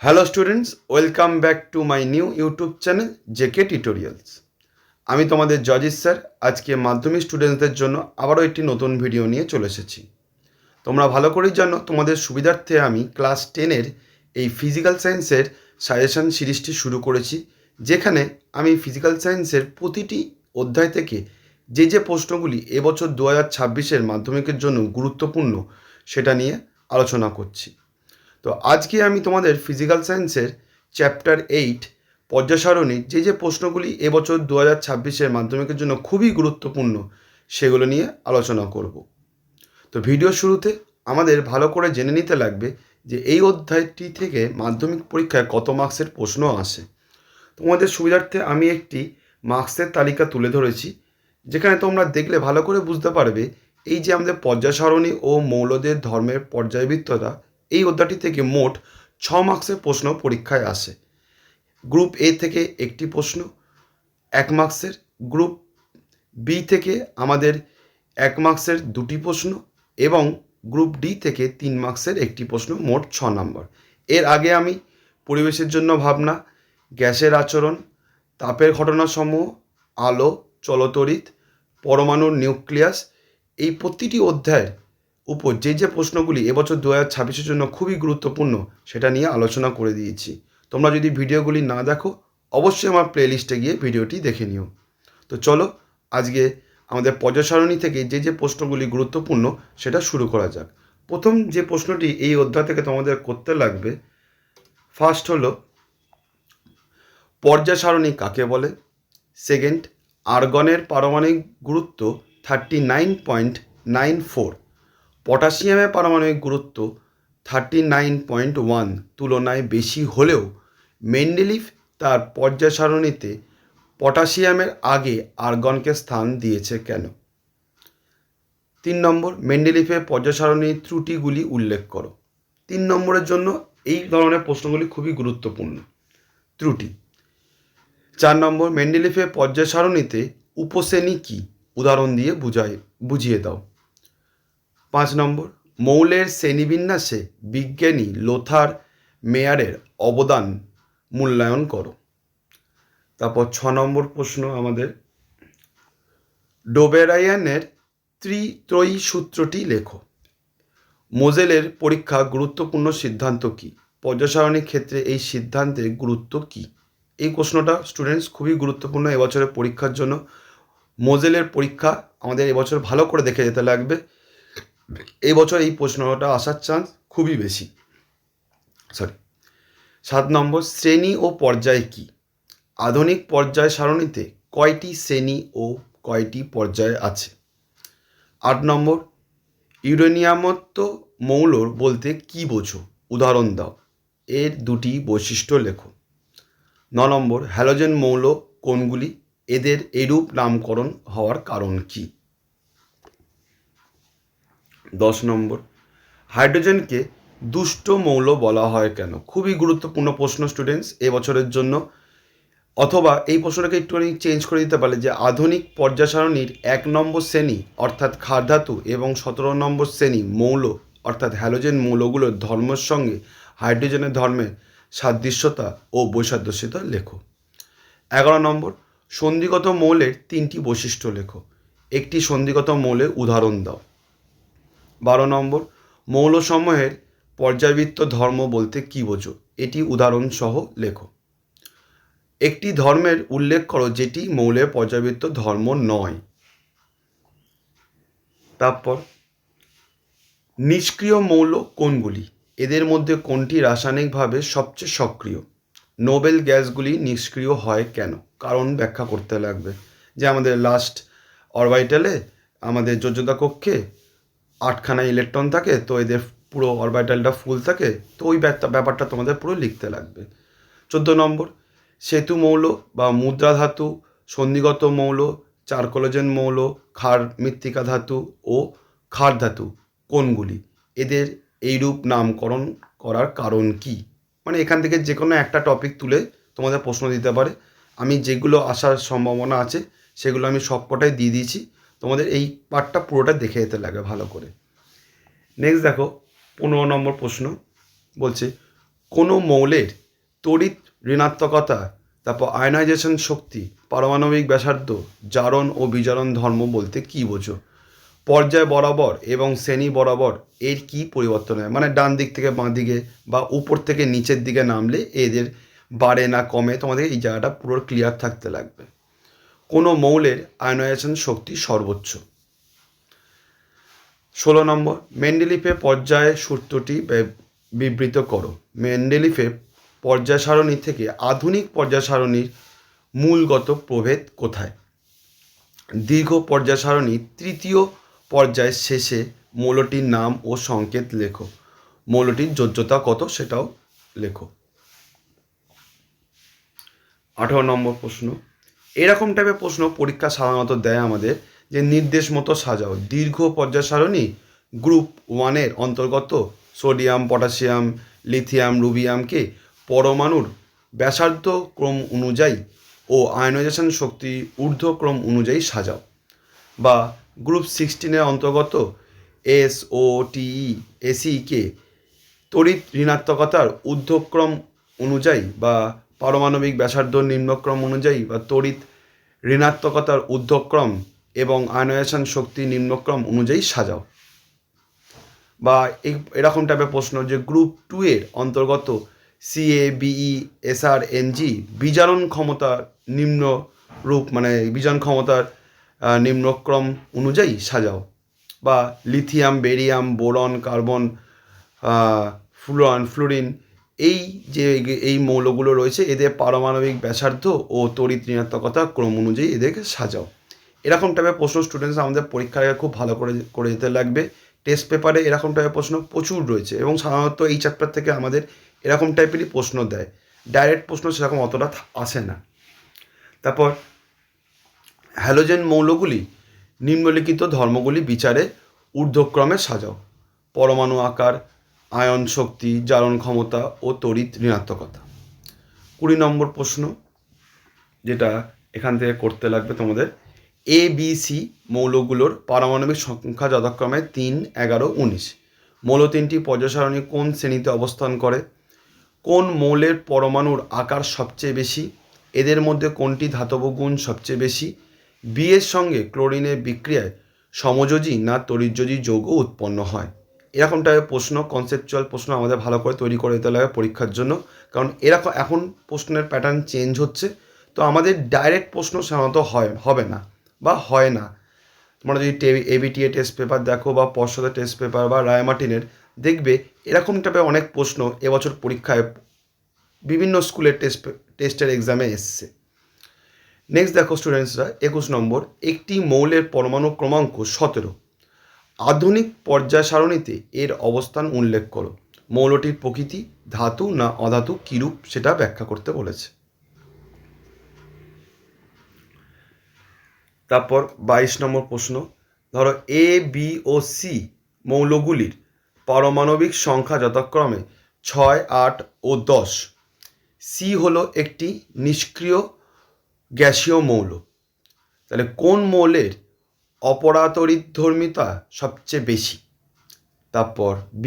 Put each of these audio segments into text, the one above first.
Hello students, welcome back to my new YouTube channel JK tutorials. আমি তোমাদের জজিস sir. আজকে মাধ্যমিক স্টুডেন্টসদের জন্য আবারও একটি নতুন ভিডিও নিয়ে চলে এসেছি। তোমরা ভালো করেই জানো, তোমাদের সুবিধার্থে আমি ক্লাস 10-এর এই ফিজিক্যাল সায়েন্সের সাজেশন সিরিজটি শুরু করেছি, যেখানে আমি ফিজিক্যাল সায়েন্সের প্রতিটি অধ্যায় থেকে যে প্রশ্নগুলি এবছর 2026-এর মাধ্যমিকের জন্য গুরুত্বপূর্ণ সেটা নিয়ে আলোচনা করছি। তো আজকে আমি তোমাদের ফিজিক্যাল সায়েন্সের চ্যাপ্টার 8 পর্যায় সারণীর যে প্রশ্নগুলি এবছর 2026-এর মাধ্যমিকের জন্য খুবই গুরুত্বপূর্ণ সেগুলো নিয়ে আলোচনা করব। তো ভিডিও শুরুতে আমাদের ভালো করে জেনে নিতে লাগবে যে এই অধ্যায়টি থেকে মাধ্যমিক পরীক্ষায় কত মার্কসের প্রশ্ন আসে। তোমাদের সুবিধার্থে আমি একটি মার্কসের তালিকা তুলে ধরেছি, যেখানে তোমরা দেখলে ভালো করে বুঝতে পারবে এই যে আমাদের পর্যায় সারণী ও মৌলদের ধর্মের পর্যায়বৃত্ততা, এই অধ্যায়টি থেকে মোট 6 মার্কসের প্রশ্ন পরীক্ষায় আসে। গ্রুপ এ থেকে একটি প্রশ্ন 1 মার্কসের, গ্রুপ বি থেকে আমাদের 1 মার্কসের 2টি প্রশ্ন এবং গ্রুপ ডি থেকে 3 মার্কসের একটি প্রশ্ন, মোট 6 নম্বর। এর আগে আমি পরিবেশের জন্য ভাবনা, গ্যাসের আচরণ, তাপের ঘটনাসমূহ, আলো, চলতড়িৎ, পরমাণুর নিউক্লিয়াস, এই প্রতিটি অধ্যায়ের উপর যে প্রশ্নগুলি এবছর 2026-এর জন্য খুবই গুরুত্বপূর্ণ সেটা নিয়ে আলোচনা করে দিয়েছি। তোমরা যদি ভিডিওগুলি না দেখো, অবশ্যই আমার প্লেলিস্টে গিয়ে ভিডিওটি দেখে নিও। তো চলো আজকে আমাদের পর্যায় সারণী থেকে যে প্রশ্নগুলি গুরুত্বপূর্ণ সেটা শুরু করা যাক। প্রথম যে প্রশ্নটি এই অধ্যায় থেকে তোমাদের করতে লাগবে, ফার্স্ট হলো পর্যায় সারণী কাকে বলে। সেকেন্ড, আর্গনের পারমাণবিক গুরুত্ব 39.94, পটাশিয়ামের পারমাণবিক গুরুত্ব 39.1 তুলনায় বেশি হলেও মেন্ডেলিভ তার পর্যায় সারণীতে পটাশিয়ামের আগে আর্গনকে স্থান দিয়েছে কেন? 3 নম্বর, মেন্ডেলিভের পর্যায় সারণীর ত্রুটিগুলি উল্লেখ করো। 3 নম্বরের জন্য এই ধরনের প্রশ্নগুলি খুবই গুরুত্বপূর্ণ। ত্রুটি। 4 নম্বর, মেন্ডেলিভের পর্যায় সারণীতে উপশ্রেণী কী, উদাহরণ দিয়ে বুঝিয়ে দাও। 5 নম্বর, মৌলের শ্রেণীবিন্যাসে বিজ্ঞানী লোথার মেয়ারের অবদান মূল্যায়ন করো। তারপর 6 নম্বর প্রশ্ন আমাদের, ডোবেরায়ানের ত্রয়ী সূত্রটি লেখো। মোজেলের পরীক্ষা গুরুত্বপূর্ণ সিদ্ধান্ত কী? পর্যায় সারণীর ক্ষেত্রে এই সিদ্ধান্তের গুরুত্ব কী? এই প্রশ্নটা স্টুডেন্টস খুবই গুরুত্বপূর্ণ এবছরের পরীক্ষার জন্য। মোজেলের পরীক্ষা আমাদের এবছর ভালো করে দেখে যেতে লাগবে। এবছর এই প্রশ্নটা আসার চান্স খুবই বেশি। 7 নম্বর, শ্রেণী ও পর্যায় কী? আধুনিক পর্যায় সারণীতে কয়টি শ্রেণী ও কয়টি পর্যায় আছে? 8 নম্বর, ইউরেনিয়ামত্ব মৌল বলতে কী বোঝো, উদাহরণ দাও। এর 2টি বৈশিষ্ট্য লেখো। 9 নম্বর, হ্যালোজেন মৌল কোনগুলি? এদের এরূপ নামকরণ হওয়ার কারণ কী? 10 নম্বর, হাইড্রোজেনকে দুষ্ট মৌল বলা হয় কেন? খুবই গুরুত্বপূর্ণ প্রশ্ন স্টুডেন্টস এবছরের জন্য। অথবা এই প্রশ্নটাকে একটুখানি চেঞ্জ করে দিতে পারে যে আধুনিক পর্যায় সারণীর 1 নম্বর শ্রেণী অর্থাৎ ক্ষারধাতু এবং 17 নম্বর শ্রেণী মৌল অর্থাৎ হ্যালোজেন মৌলগুলোর ধর্মের সঙ্গে হাইড্রোজেনের ধর্মের সাদৃশ্যতা ও বৈসাদৃশ্যতা লেখো। 11 নম্বর, সন্ধিগত মৌলের 3টি বৈশিষ্ট্য লেখো। একটি সন্ধিগত মৌলের উদাহরণ দাও। 12 নম্বর, মৌলসমূহের পর্যায়বৃত্ত ধর্ম বলতে কী বোঝো? এটি উদাহরণ সহ লেখো। একটি ধর্মের উল্লেখ করো যেটি মৌলের পর্যায়বৃত্ত ধর্ম নয়। তারপর, নিষ্ক্রিয় মৌল কোনগুলি? এদের মধ্যে কোনটি রাসায়নিকভাবে সবচেয়ে সক্রিয়? নোবেল গ্যাসগুলি নিষ্ক্রিয় হয় কেন? কারণ ব্যাখ্যা করতে লাগবে। যে আমাদের লাস্ট অরবিটালে আমাদের যোজ্যতা কক্ষে 8খানা ইলেকট্রন থাকে, তো এদের পুরো অরবিটালটা ফুল থাকে, তো ওই ব্যাপারটা তোমাদের পুরো লিখতে লাগবে। 14 নম্বর, সেতু মৌল বা মুদ্রা ধাতু, সন্ধিগত মৌল, চারকোলোজেন মৌল, ক্ষার মৃত্তিকা ধাতু ও ক্ষার ধাতু কোনগুলি? এদের এইরূপ নামকরণ করার কারণ কি? মানে এখান থেকে যে কোনো একটা টপিক তুলে তোমাদের প্রশ্ন দিতে পারে। আমি যেগুলো আসার সম্ভাবনা আছে সেগুলো আমি সবকটাই দিয়ে দিয়েছি। তোমাদের এই পার্টটা পুরোটা দেখে যেতে লাগে ভালো করে। নেক্সট দেখো 15 নম্বর প্রশ্ন বলছে, কোনো মৌলের তড়িৎ ঋণাত্মকতা, তারপর আয়নাইজেশন শক্তি, পারমাণবিক ব্যাসার্ধ, জারণ ও বিজারণ ধর্ম বলতে কী বোঝো? পর্যায় বরাবর এবং শ্রেণী বরাবর এর কি পরিবর্তন হয়, মানে ডান দিক থেকে বাঁ দিকে বা উপর থেকে নিচের দিকে নামলে এদের বাড়ে না কমে, তোমাদের এই জায়গাটা পুরো ক্লিয়ার থাকতে লাগবে। কোনো মৌলের আয়নাইজেশন শক্তি সর্বোচ্চ। 16 নম্বর, মেন্ডেলিফের পর্যায় সূত্রটি বিবৃত করো। মেন্ডেলিফের পর্যায় সারণী থেকে আধুনিক পর্যায় সারণীর মূলগত প্রভেদ কোথায়? দীর্ঘ পর্যায় সারণীর তৃতীয় পর্যায়ের শেষে মৌলটির নাম ও সংকেত লেখো। মৌলটির যোজ্যতা কত সেটাও লেখো। 18 নম্বর প্রশ্ন, এরকম টাইপের প্রশ্ন পরীক্ষা সাধারণত দেয় আমাদের, যে নির্দেশ মতো সাজাও। দীর্ঘ পর্যায় সারণী গ্রুপ 1-এর অন্তর্গত সোডিয়াম, পটাশিয়াম, লিথিয়াম, রুবিয়ামকে পরমাণুর ব্যাসার্ধ ক্রম অনুযায়ী ও আয়নাইজেশন শক্তি ঊর্ধ্বক্রম অনুযায়ী সাজাও। বা গ্রুপ 16-এর অন্তর্গত SO/TE, SE-কে তড়িৎ ঋণাত্মকতার ঊর্ধ্বক্রম অনুযায়ী বা পারমাণবিক ব্যাসার্ধ নিম্নক্রম অনুযায়ী বা তড়িৎ ঋণাত্মকতার ঊর্ধ্বক্রম এবং আয়নাইজেশন শক্তি নিম্নক্রম অনুযায়ী সাজাও। বা এরকম টাইপের প্রশ্ন, যে গ্রুপ 2-এর অন্তর্গত CABE, SR/NG বিজারণ ক্ষমতার নিম্ন রূপ, মানে বিজারণ ক্ষমতার নিম্নক্রম অনুযায়ী সাজাও। বা lithium, barium, boron, carbon, fluorine, এই মৌলগুলো রয়েছে, এদের পারমাণবিক ব্যাসার্ধ ও তড়িৎ ঋণাত্মকতা ক্রম অনুযায়ী এদেরকে সাজাও। এরকম টাইপের প্রশ্ন স্টুডেন্টস আমাদের পরীক্ষায় খুব ভালো করে যেতে লাগবে। টেস্ট পেপারে এরকম টাইপের প্রশ্ন প্রচুর রয়েছে এবং সাধারণত এই চ্যাপ্টার থেকে আমাদের এরকম টাইপেরই প্রশ্ন দেয়, ডাইরেক্ট প্রশ্ন সেরকম অতটা আসে না। তারপর হ্যালোজেন মৌলগুলি নিম্নলিখিত ধর্মগুলি বিচারে ঊর্ধ্বক্রমে সাজাও। পরমাণু আকার, আয়ন শক্তি, জারণ ক্ষমতা ও তড়িৎ ঋণাত্মকতা। 20 নম্বর প্রশ্ন, যেটা এখান থেকে করতে লাগবে তোমাদের, ABC মৌলগুলোর পারমাণবিক সংখ্যা যথাক্রমে 3, 11, 19। মৌল 3টি পর্যায় সারণী কোন শ্রেণীতে অবস্থান করে? কোন মৌলের পরমাণুর আকার সবচেয়ে বেশি? এদের মধ্যে কোনটি ধাতব গুণ সবচেয়ে বেশি? বি এর সঙ্গে ক্লোরিনের বিক্রিয়ায় সমযোজী না তড়িৎযোজী যৌগ উৎপন্ন হয়? এরকম টাইপের প্রশ্ন, কনসেপচুয়াল প্রশ্ন আমাদের ভালো করে তৈরি করে দিতে লাগে পরীক্ষার জন্য, কারণ এরকম এখন প্রশ্নের প্যাটার্ন চেঞ্জ হচ্ছে। তো আমাদের ডাইরেক্ট প্রশ্ন সাধারণত হবে না বা হয় না। তোমরা যদি ABTA টেস্ট পেপার দেখো বা পর্ষদের টেস্ট পেপার বা রায়মার্টিনের, দেখবে এরকম টাইপের অনেক প্রশ্ন এবছর পরীক্ষায় বিভিন্ন স্কুলের টেস্টের এক্সামে এসছে। নেক্সট দেখো স্টুডেন্টসরা, 21 নম্বর, একটি মৌলের পরমাণু ক্রমাঙ্ক 17। আধুনিক পর্যায় সারণীতে এর অবস্থান উল্লেখ করো। মৌলটির প্রকৃতি, ধাতু না অধাতু, কিরূপ সেটা ব্যাখ্যা করতে বলেছে। তারপর 22 নম্বর প্রশ্ন, ধরো A, B ও C মৌলগুলির পারমাণবিক সংখ্যা যথাক্রমে 6, 8 ও 10। C হলো একটি নিষ্ক্রিয় গ্যাসীয় মৌল। তাহলে কোন মৌলের অপরাতড়িৎধর্মিতা সবচেয়ে বেশি? তারপর B,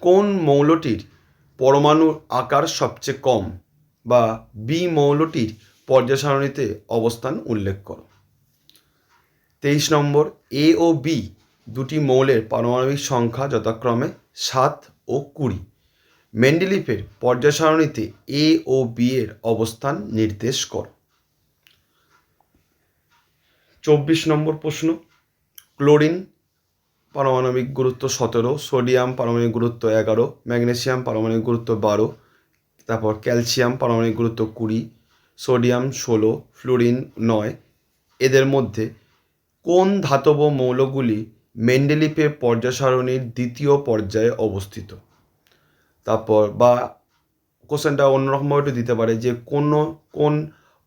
কোন মৌলটির পরমাণুর আকার সবচেয়ে কম? বা B মৌলটির পর্যায় সারণীতে অবস্থান উল্লেখ করো। 23 নম্বর, A ও B দুটি মৌলের পারমাণবিক সংখ্যা যথাক্রমে 7 ও 20। মেন্ডেলিফের পর্যায় সারণীতে A ও B এর অবস্থান নির্দেশ কর। 24 নম্বর প্রশ্ন, ক্লোরিন পারমাণবিক গুরুত্ব 17, সোডিয়াম পারমাণবিক গুরুত্ব 11, ম্যাগনেসিয়াম পারমাণবিক গুরুত্ব 12, তারপর ক্যালসিয়াম পারমাণবিক গুরুত্ব 20, সোডিয়াম 16, ফ্লুরিন 9। এদের মধ্যে কোন ধাতব মৌলগুলি মেন্ডেলিফের পর্যায় সারণীর দ্বিতীয় পর্যায়ে অবস্থিত? তারপর বা কোশ্চেনটা অন্যরকমভাবে একটু দিতে পারে, যে কোন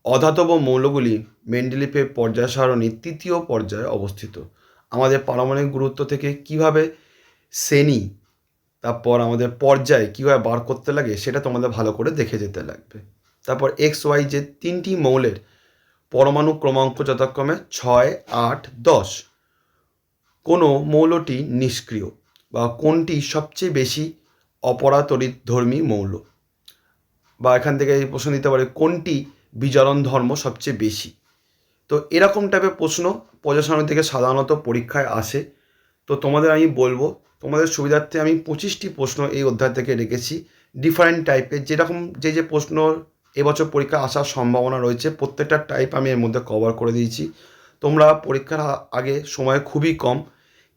অধাতব মৌলগুলি মেন্ডেলিফের পর্যায় সারণীর তৃতীয় পর্যায়ে অবস্থিত? আমাদের পারমাণবিক গুরুত্ব থেকে কিভাবে শ্রেণী, তারপর আমাদের পর্যায় কীভাবে বার করতে লাগে সেটা তোমাদের ভালো করে দেখে যেতে লাগবে। তারপর XY যে 3টি মৌলের পরমাণু ক্রমাঙ্ক যথাক্রমে 6, 8, 10। কোনো মৌলটি নিষ্ক্রিয় বা কোনটি সবচেয়ে বেশি অপরাতড়িৎধর্মী মৌল? বা এখান থেকে এই প্রশ্ন দিতে পারে কোনটি বিচরণ ধর্ম সবচেয়ে বেশি। তো এরকম টাইপের প্রশ্ন প্রজাস্বাম্য থেকে সাধারণত পরীক্ষায় আসে। তো তোমাদের আমি বলবো, তোমাদের সুবিধার্থে আমি 25টি প্রশ্ন এই অধ্যায় থেকে রেখেছি ডিফারেন্ট টাইপের, যেরকম যে প্রশ্ন এবছর পরীক্ষা আসার সম্ভাবনা রয়েছে প্রত্যেকটা টাইপ আমি এর মধ্যে কভার করে দিয়েছি। তোমরা পরীক্ষার আগে সময় খুবই কম,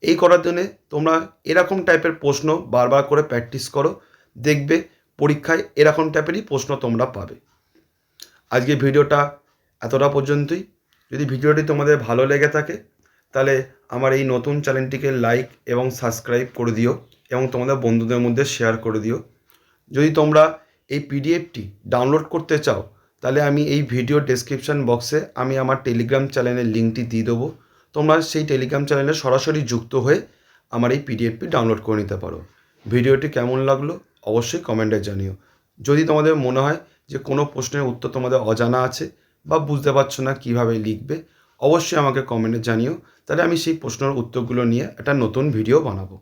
এই করার জন্যে তোমরা এরকম টাইপের প্রশ্ন বারবার করে প্র্যাকটিস করো, দেখবে পরীক্ষায় এরকম টাইপেরই প্রশ্ন তোমরা পাবে। আজকে ভিডিওটা এতটা পর্যন্তই। যদি ভিডিওটি তোমাদের ভালো লেগে থাকে তাহলে আমার এই নতুন চ্যানেলটিকে লাইক এবং সাবস্ক্রাইব করে দিও এবং তোমাদের বন্ধুদের মধ্যে শেয়ার করে দিও। যদি তোমরা এই পিডিএফটি ডাউনলোড করতে চাও তাহলে আমি এই ভিডিও ডেসক্রিপশান বক্সে আমি আমার টেলিগ্রাম চ্যানেলের লিঙ্কটি দিয়ে দেবো। তোমরা সেই টেলিগ্রাম চ্যানেলে সরাসরি যুক্ত হয়ে আমার এই পিডিএফটি ডাউনলোড করে নিতে পারো। ভিডিওটি কেমন লাগলো অবশ্যই কমেন্টে জানিও। যদি তোমাদের মনে হয় যে কোনো প্রশ্নের উত্তর তোমাদের অজানা আছে বা বুঝতে পারছো না কীভাবে লিখবে, অবশ্যই আমাকে কমেন্টে জানিও, তাহলে আমি সেই প্রশ্নের উত্তরগুলো নিয়ে একটা নতুন ভিডিও বানাবো।